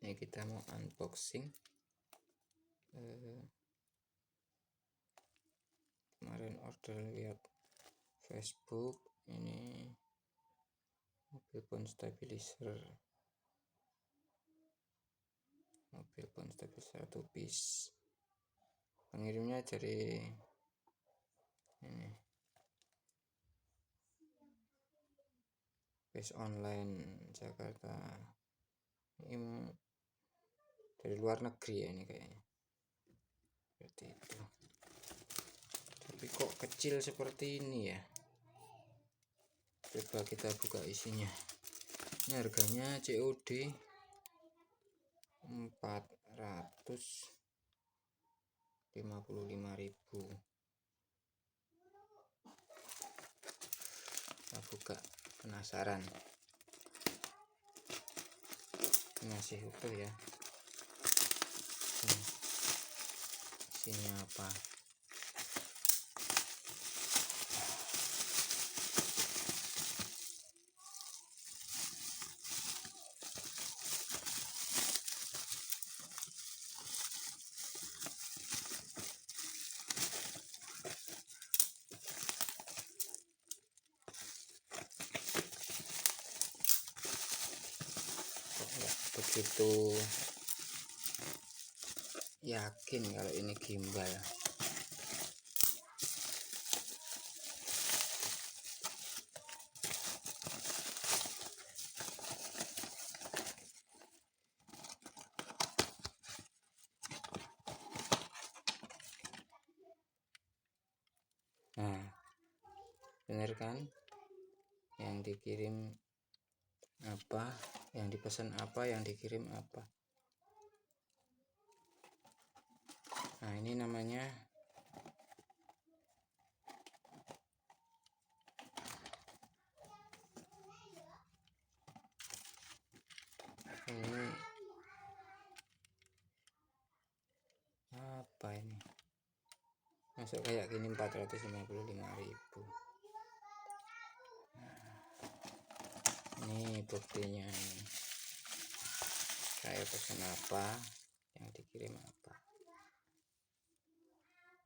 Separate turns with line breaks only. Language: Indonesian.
Ini kita mau unboxing. Kemarin order lihat Facebook, ini mobil phone stabilizer satu piece. Pengirimnya dari ini Base Online Jakarta. Ini dari luar negeri ya, ini kayaknya seperti itu. Tapi kok kecil seperti ini ya. Coba kita buka isinya. Ini harganya COD 455.000. Kita buka, penasaran. Ini masih utuh ya. Isinya apa? Begitu yakin kalau ini gimbal. Nah, bener kan? Yang dikirim apa, yang dipesan apa, yang dikirim apa. Nah, ini namanya ini apa ini? Masuk kayak gini 455.000. Ini buktinya. Saya pesan apa, yang dikirim apa.